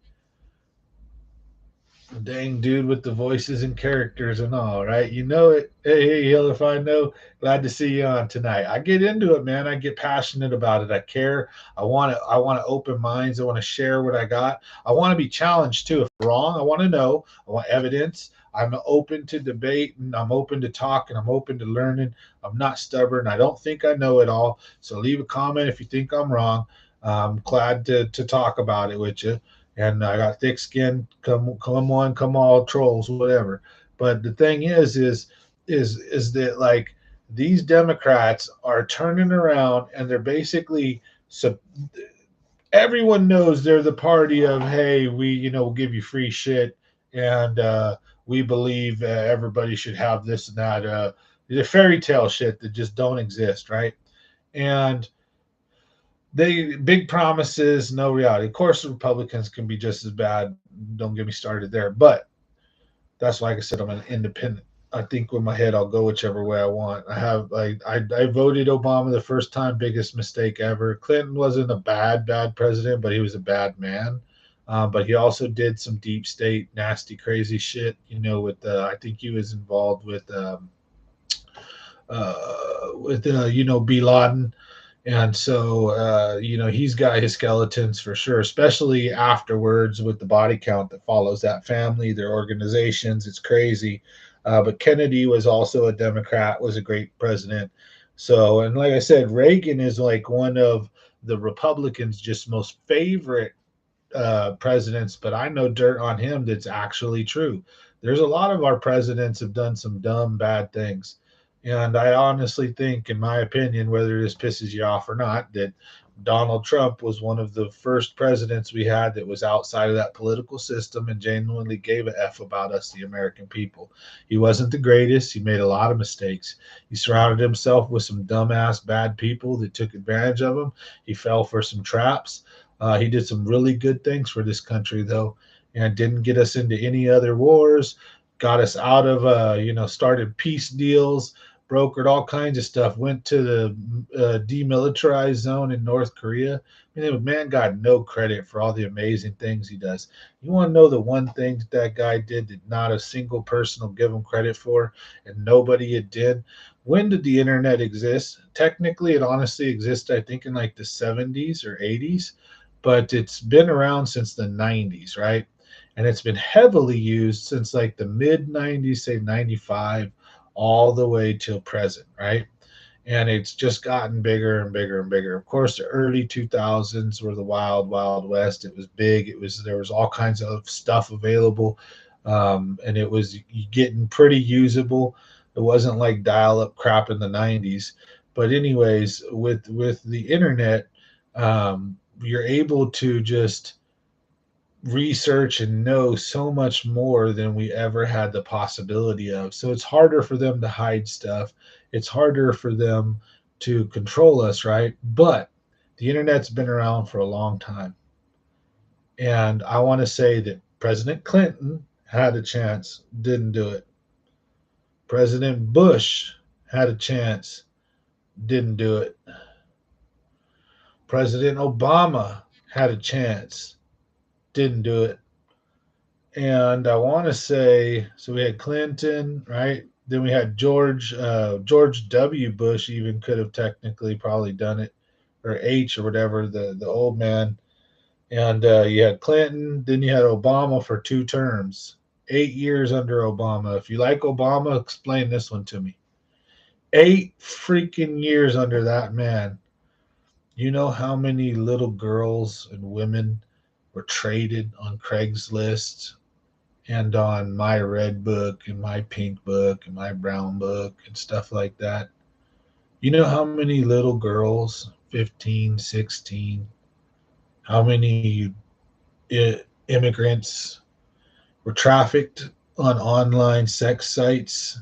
Dang dude with the voices and characters and all, right? You know it. Hey, Hill, if I know, glad to see you on tonight. I get into it, man. I get passionate about it. I care. I want to open minds. I want to share what I got. I want to be challenged too. If I'm wrong, I want to know. I want evidence. I'm open to debate and I'm open to talk and I'm open to learning. I'm not stubborn. I don't think I know it all. So leave a comment if you think I'm wrong. I'm glad to talk about it with you, and I got thick skin. Come on, come all trolls, whatever. But the thing is that like these Democrats are turning around and they're basically, so everyone knows they're the party of, hey, we we'll give you free shit, and we believe everybody should have this and that. The fairy tale shit that just don't exist, right? And they big promises, no reality. Of course, the Republicans can be just as bad. Don't get me started there. But that's why, like I said, I'm an independent. I think with my head, I'll go whichever way I want. I have like I voted Obama the first time, biggest mistake ever. Clinton wasn't a bad president, but he was a bad man. But he also did some deep state, nasty, crazy shit. With I think he was involved with Bin Laden, and so, he's got his skeletons for sure, especially afterwards with the body count that follows that family, their organizations. It's crazy. But Kennedy was also a Democrat, was a great president. So, and like I said, Reagan is like one of the Republicans' just most favorite presidents, but I know dirt on him that's actually true. There's a lot of our presidents have done some dumb, bad things. And I honestly think, in my opinion, whether this pisses you off or not, that Donald Trump was one of the first presidents we had that was outside of that political system and genuinely gave a F about us, the American people. He wasn't the greatest. He made a lot of mistakes. He surrounded himself with some dumbass, bad people that took advantage of him. He fell for some traps. He did some really good things for this country, though, and didn't get us into any other wars. Got us out of, started peace deals, brokered all kinds of stuff, went to the demilitarized zone in North Korea. I mean, the man got no credit for all the amazing things he does. You want to know the one thing that guy did that not a single person will give him credit for, and nobody it did? When did the internet exist? Technically, it honestly existed, I think, in like the 70s or 80s, but it's been around since the 90s, right? And it's been heavily used since like the mid 90s, say 95, all the way till present, right? And it's just gotten bigger and bigger and bigger. Of course, the early 2000s were the wild, wild west. It was big. There was all kinds of stuff available, and it was getting pretty usable. It wasn't like dial-up crap in the 90s. But anyways, with the internet, you're able to just research and know so much more than we ever had the possibility of. So it's harder for them to hide stuff. It's harder for them to control us, right? But the internet's been around for a long time. And I want to say that President Clinton had a chance, didn't do it. President Bush had a chance, didn't do it. President Obama had a chance, didn't do it. And I want to say, so we had Clinton, right? Then we had George W. Bush even could have technically probably done it, or H or whatever, the old man. And you had Clinton, then you had Obama for 2 terms, 8 years under Obama. If you like Obama, explain this one to me. 8 freaking years under that man. You know how many little girls and women were traded on Craigslist and on my red book and my pink book and my brown book and stuff like that? You know how many little girls, 15, 16, how many immigrants were trafficked on online sex sites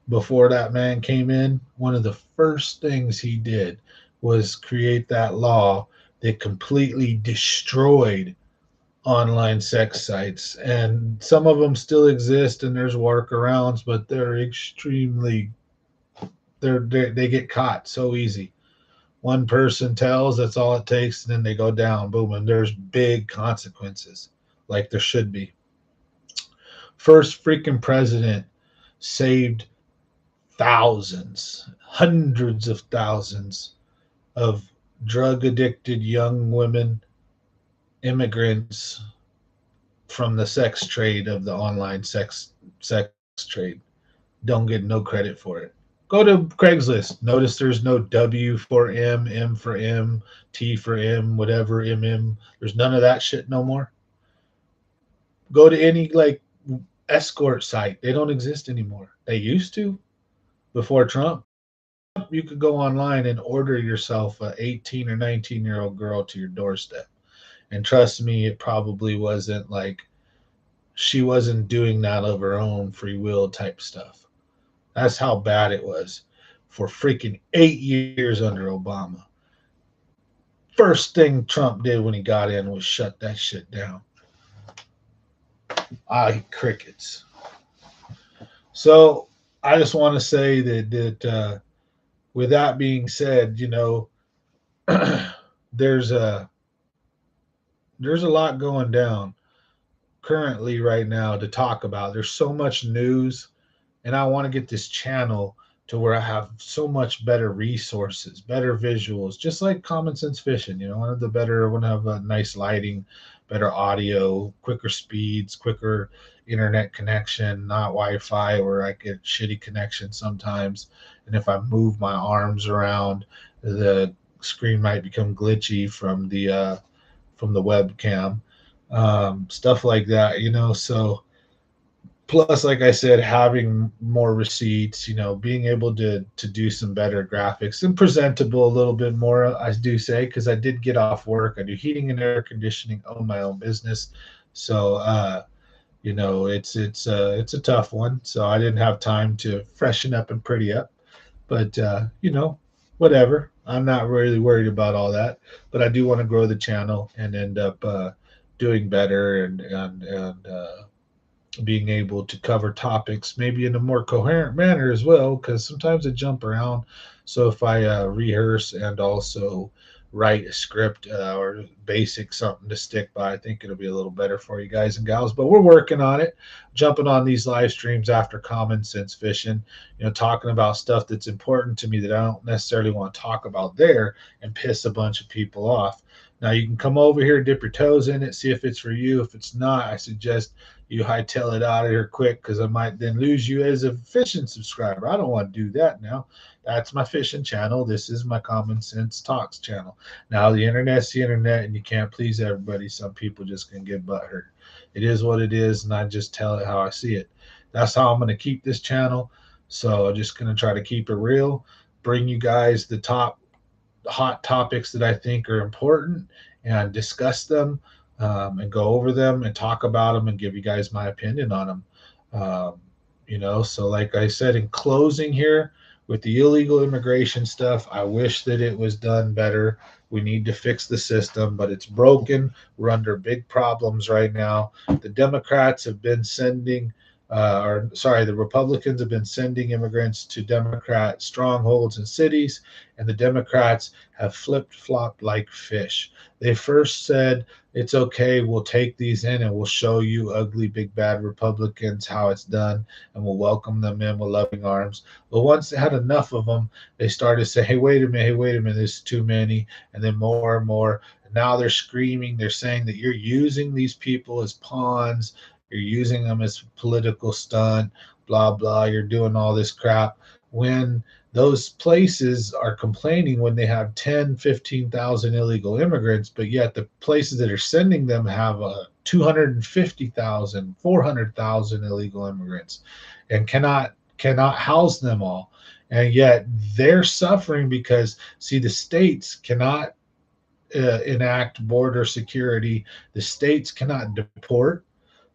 before that man came in? One of the first things he did was create that law that completely destroyed online sex sites, and some of them still exist and there's workarounds, but they're extremely they get caught so easy. One person tells, that's all it takes, and then they go down, boom, and there's big consequences, like there should be. First freaking president saved thousands, hundreds of thousands of drug addicted young women, immigrants, from the sex trade of the online sex trade. Don't get no credit for it. Go to Craigslist. Notice there's no W for M, M for M, T for M, whatever MM. There's none of that shit no more. Go to any like escort site. They don't exist anymore. They used to before Trump. You could go online and order yourself a 18 or 19-year-old girl to your doorstep. And trust me, it probably wasn't like she wasn't doing that of her own free will type stuff. That's how bad it was for freaking 8 years under Obama. First thing Trump did when he got in was shut that shit down. Crickets. So I just want to say that with that being said, there's a there's a lot going down currently right now to talk about. There's so much news, and I want to get this channel to where I have so much better resources, better visuals, just like Common Sense Fishing. One of the better, I want to have a nice lighting, better audio, quicker speeds, quicker internet connection, not Wi-Fi where I get shitty connection sometimes. And if I move my arms around, the screen might become glitchy from the webcam, stuff like that. So Plus, like I said, having more receipts, being able to do some better graphics and presentable a little bit more, I do say, because I did get off work. I do heating and air conditioning, own my own business. So it's a tough one. So I didn't have time to freshen up and pretty up. But whatever. I'm not really worried about all that. But I do want to grow the channel and end up doing better and being able to cover topics maybe in a more coherent manner as well, because sometimes I jump around. So if I rehearse and also write a script or basic something to stick by, I think it'll be a little better for you guys and gals. But we're working on it, jumping on these live streams after Common Sense Fishing, talking about stuff that's important to me that I don't necessarily want to talk about there and piss a bunch of people off. Now you can come over here, dip your toes in it, see if it's for you. If it's not, I suggest you hightail it out of here quick, because I might then lose you as a fishing subscriber. I don't want to do that now. That's my fishing channel. This is my Common Sense Talks channel. Now the internet's the internet, and you can't please everybody. Some people just can get butthurt. It is what it is, and I just tell it how I see it. That's how I'm going to keep this channel. So I'm just going to try to keep it real, bring you guys the top hot topics that I think are important and discuss them, and go over them and talk about them and give you guys my opinion on them. So like I said, in closing here, with the illegal immigration stuff, I wish that it was done better. We need to fix the system, but it's broken. We're under big problems right now. The Democrats have been sending the Republicans have been sending immigrants to Democrat strongholds and cities, and the Democrats have flip flopped like fish. They first said, it's okay, we'll take these in and we'll show you ugly, big, bad Republicans how it's done, and we'll welcome them in with loving arms. But once they had enough of them, they started to say, hey, wait a minute, there's too many, and then more and more. And now they're screaming, they're saying that you're using these people as pawns, you're using them as political stunt, blah, blah. You're doing all this crap. When those places are complaining when they have 10, 15,000 illegal immigrants, but yet the places that are sending them have 250,000, 400,000 illegal immigrants and cannot house them all. And yet they're suffering because, see, the states cannot enact border security. The states cannot deport.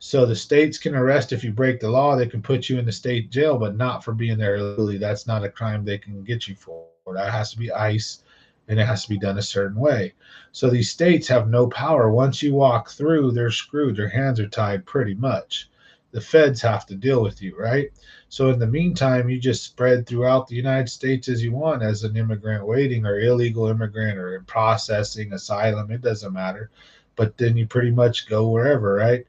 So the states can arrest if you break the law. They can put you in the state jail, but not for being there illegally. That's not a crime they can get you for. That has to be ICE, and it has to be done a certain way. So these states have no power. Once you walk through, they're screwed. Their hands are tied pretty much. The feds have to deal with you, right? So in the meantime, you just spread throughout the United States as you want as an immigrant waiting, or illegal immigrant, or in processing, asylum, it doesn't matter. But then you pretty much go wherever, right?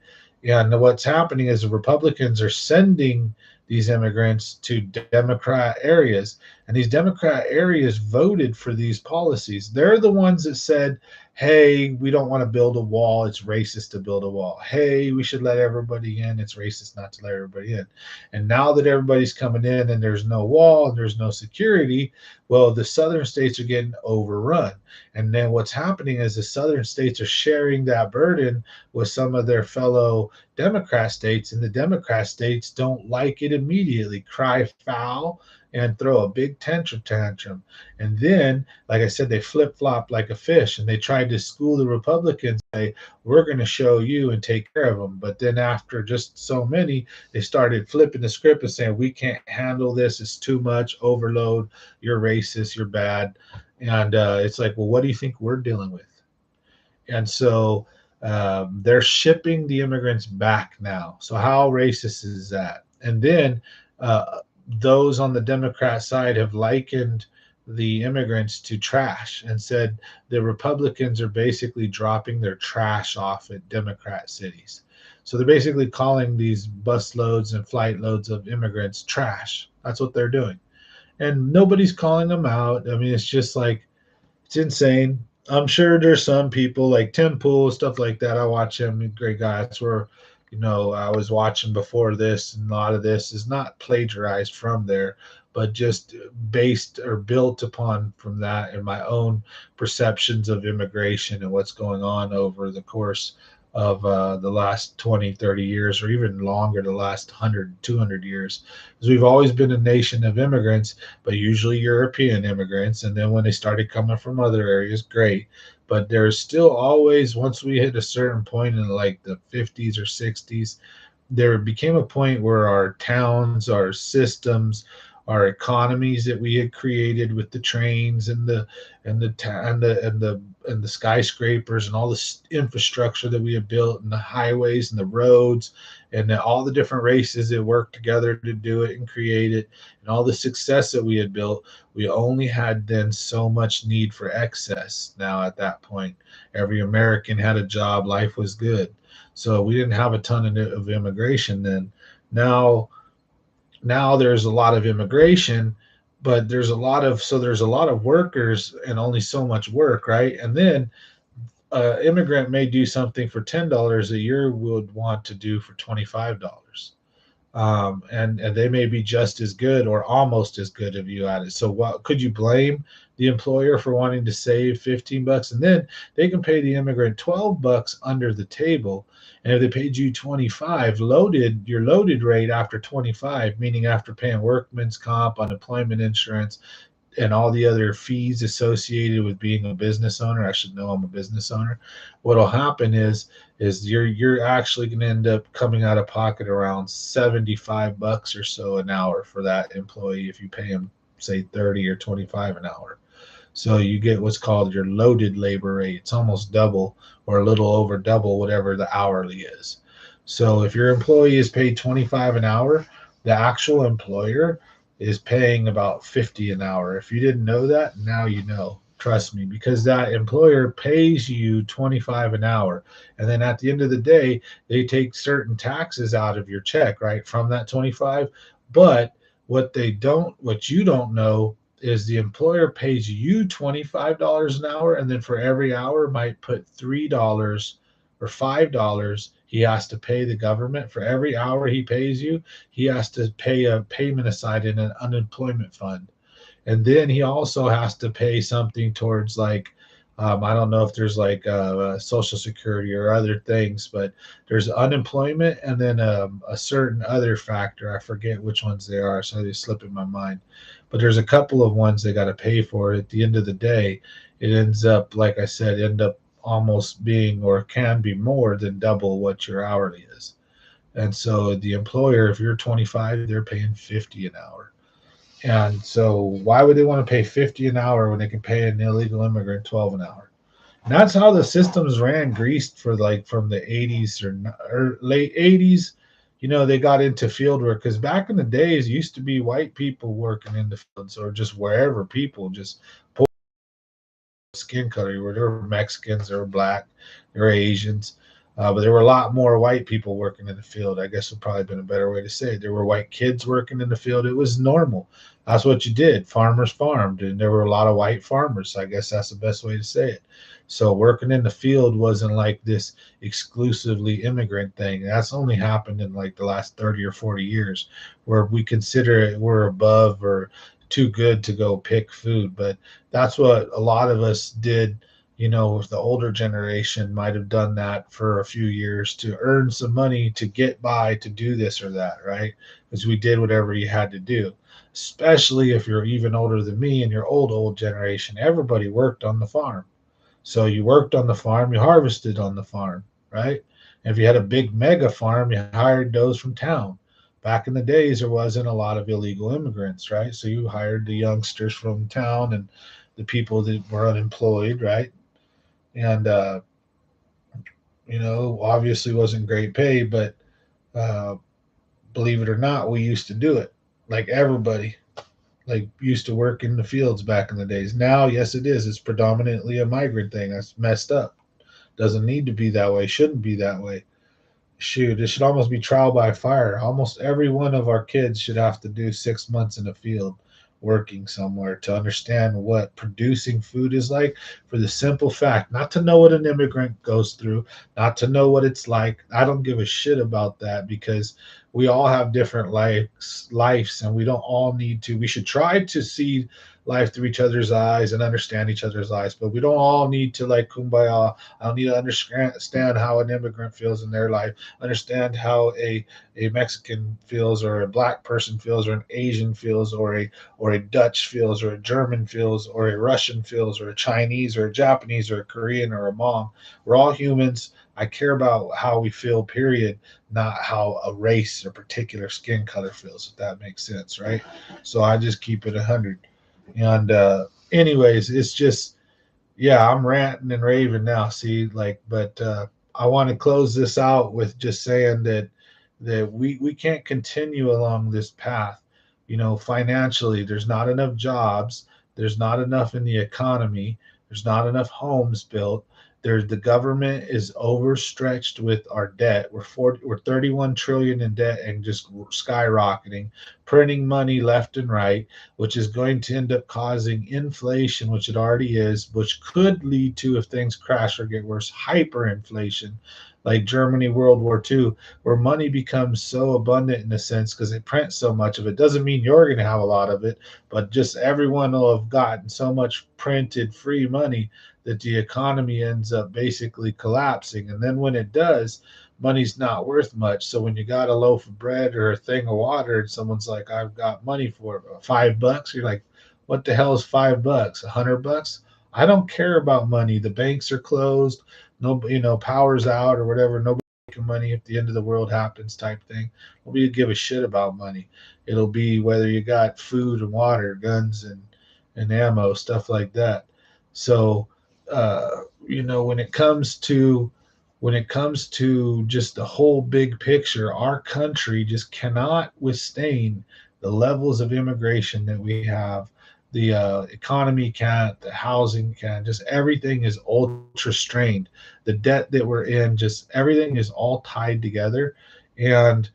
Yeah, and what's happening is the Republicans are sending these immigrants to Democrat areas, and these Democrat areas voted for these policies. They're the ones that said, hey, we don't want to build a wall. It's racist to build a wall. Hey, we should let everybody in. It's racist not to let everybody in. And now that everybody's coming in and there's no wall and there's no security, well, the southern states are getting overrun. And then what's happening is the southern states are sharing that burden with some of their fellow Democrat states, and the Democrat states don't like it immediately, cry foul, and throw a big tantrum. And then, like I said, they flip flop like a fish, and they tried to school the Republicans, say, we're going to show you and take care of them. But then after just so many, they started flipping the script and saying, we can't handle this. It's too much overload. You're racist. You're bad. And it's like, well, what do you think we're dealing with? And so they're shipping the immigrants back now. So how racist is that? And then those on the Democrat side have likened the immigrants to trash and said the Republicans are basically dropping their trash off at Democrat cities. So they're basically calling these bus loads and flight loads of immigrants trash. That's what they're doing. And nobody's calling them out. I mean, it's just like, it's insane. I'm sure there's some people like Tim Pool, stuff like that. I watch him, great guy. That's where, I was watching before this, and a lot of this is not plagiarized from there, but just based or built upon from that and my own perceptions of immigration and what's going on over the course of the last 20, 30 years, or even longer, the last 100, 200 years. Because we've always been a nation of immigrants, but usually European immigrants. And then when they started coming from other areas, great. But there's still always, once we hit a certain point in like the 50s or 60s, there became a point where our towns, our systems, our economies that we had created with the trains and the and the skyscrapers and all this infrastructure that we had built and the highways and the roads and all the different races that worked together to do it and create it and all the success that we had built, we only had then so much need for excess. Now at that point, every American had a job, life was good, so we didn't have a ton of immigration then. Now, now there's a lot of immigration, but there's a lot of workers and only so much work, right? And then immigrant may do something for $10 a year would want to do for $25. And they may be just as good or almost as good of you at it. So what could you blame the employer for wanting to save 15 bucks? And then they can pay the immigrant 12 bucks under the table. And if they paid you 25, your loaded rate after 25, meaning after paying workman's comp, unemployment insurance, and all the other fees associated with being a business owner. I should know I'm a business owner. What'll happen is you're actually going to end up coming out of pocket around 75 bucks or so an hour for that employee if you pay him say 30 or 25 an hour. So you get what's called your loaded labor rate. It's almost double or a little over double whatever the hourly is. So if your employee is paid 25 an hour, the actual employer is paying about 50 an hour. If you didn't know that, now you know. Trust me, because that employer pays you 25 an hour. And then at the end of the day, they take certain taxes out of your check, right, from that 25. But what you don't know is the employer pays you $25 an hour, and then for every hour might put $3 or $5 he has to pay the government. For every hour he pays you, he has to pay a payment aside in an unemployment fund. And then he also has to pay something towards like I don't know if there's like social security or other things, but there's unemployment and then a certain other factor. I forget which ones they are, so they slip in my mind. But there's a couple of ones they got to pay for. At the end of the day, it ends up, like I said, end up almost being or can be more than double what your hourly is. And so the employer, if you're 25, they're paying 50 an hour. And so why would they want to pay 50 an hour when they can pay an illegal immigrant 12 an hour? And that's how the systems ran greased for like from the 80s or late 80s. You know, they got into field work because back in the days, it used to be white people working in the fields or just wherever people just skin color. There were Mexicans, there were black, there were Asians, but there were a lot more white people working in the field. I guess would probably been a better way to say it. There were white kids working in the field. It was normal. That's what you did. Farmers farmed, and there were a lot of white farmers. I guess that's the best way to say it. So working in the field wasn't like this exclusively immigrant thing. That's only happened in like the last 30 or 40 years, where we consider it we're above or too good to go pick food. But that's what a lot of us did. You know, the older generation might have done that for a few years to earn some money to get by to do this or that, right? Because we did whatever you had to do, especially if you're even older than me and your old generation. Everybody worked on the farm. So you worked on the farm, you harvested on the farm, right? And if you had a big mega farm, you hired those from town. Back in the days, there wasn't a lot of illegal immigrants, right? So you hired the youngsters from town and the people that were unemployed, right? And obviously wasn't great pay, but uh, believe it or not, we used to do it. Like everybody, like used to work in the fields back in the days. Now, yes, it is. It's predominantly a migrant thing. That's messed up. Doesn't need to be that way. Shouldn't be that way. Shoot, it should almost be trial by fire. Almost every one of our kids should have to do 6 months in a field working somewhere to understand what producing food is like, for the simple fact not to know what an immigrant goes through, not to know what it's like. I don't give a shit about that because we all have different lives, and we don't all need to. We should try to see life through each other's eyes and understand each other's eyes, but we don't all need to like kumbaya. I don't need to understand how an immigrant feels in their life, understand how a Mexican feels, or a black person feels, or an Asian feels, or a Dutch feels, or a German feels, or a Russian feels, or a Chinese, or a Japanese, or a Korean, or a Hmong. We're all humans. I care about how we feel, period, not how a race or particular skin color feels, if that makes sense, right? So I just keep it 100. And anyways, it's just, yeah, I'm ranting and raving now. See, like, but I want to close this out with just saying that we can't continue along this path. Financially, there's not enough jobs. There's not enough in the economy. There's not enough homes built. The government is overstretched with our debt. We're 31 trillion in debt and just skyrocketing, printing money left and right, which is going to end up causing inflation, which it already is, which could lead to, if things crash or get worse, hyperinflation, like Germany World War II, where money becomes so abundant in a sense because they print so much of it. Doesn't mean you're going to have a lot of it, but just everyone will have gotten so much printed free money that the economy ends up basically collapsing. And then when it does, money's not worth much. So when you got a loaf of bread or a thing of water and someone's like, I've got money for it, $5, you're like, what the hell is $5? $100? I don't care about money. The banks are closed. No, power's out or whatever. Nobody making money if the end of the world happens, type thing. Nobody give a shit about money. It'll be whether you got food and water, guns and ammo, stuff like that. So, when it comes to just the whole big picture, our country just cannot withstand the levels of immigration that we have. The economy can't, the housing can't, just everything is ultra strained. The debt that we're in, just everything is all tied together. And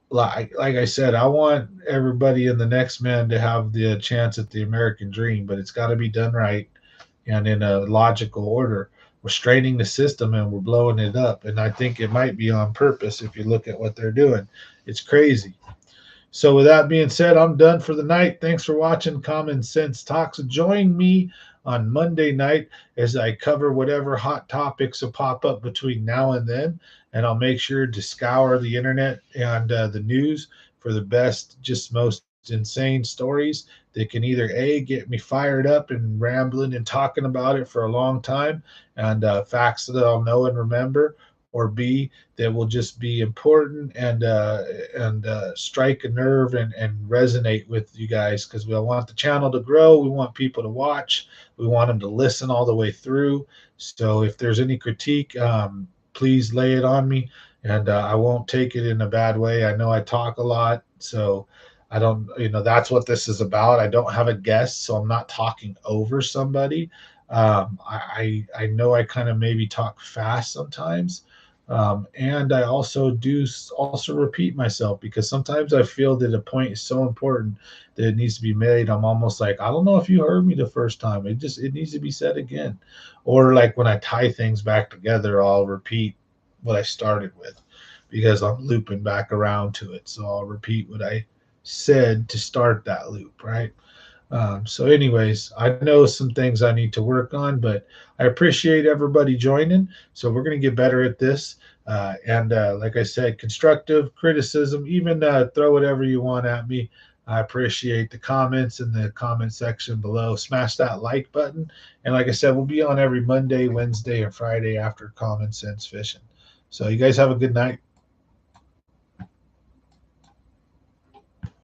like I said, I want everybody in the next man to have the chance at the American dream, but it's got to be done right and in a logical order. We're straining the system and we're blowing it up. And I think it might be on purpose if you look at what they're doing. It's crazy. So, with that being said, I'm done for the night. Thanks for watching Common Sense Talks. Join me on Monday night as I cover whatever hot topics will pop up between now and then. And I'll make sure to scour the internet and the news for the best, just most insane stories that can either A, get me fired up and rambling and talking about it for a long time, and facts that I'll know and remember, or B, that will just be important and strike a nerve and resonate with you guys, because we want the channel to grow. We want people to watch. We want them to listen all the way through. So if there's any critique, please lay it on me, and I won't take it in a bad way. I know I talk a lot, so I don't, that's what this is about. I don't have a guest, so I'm not talking over somebody. I know I kind of maybe talk fast sometimes, and I also do also repeat myself, because sometimes I feel that a point is so important that it needs to be made. I'm almost like, I don't know if you heard me the first time. It needs to be said again. Or like when I tie things back together, I'll repeat what I started with, because I'm looping back around to it. So I'll repeat what I said to start that loop, right? So, anyways, I know some things I need to work on, but I appreciate everybody joining. So, we're going to get better at this. And like I said, constructive criticism, even throw whatever you want at me. I appreciate the comments in the comment section below. Smash that like button. And like I said, we'll be on every Monday, Wednesday, and Friday after Common Sense Fishing. So, you guys have a good night.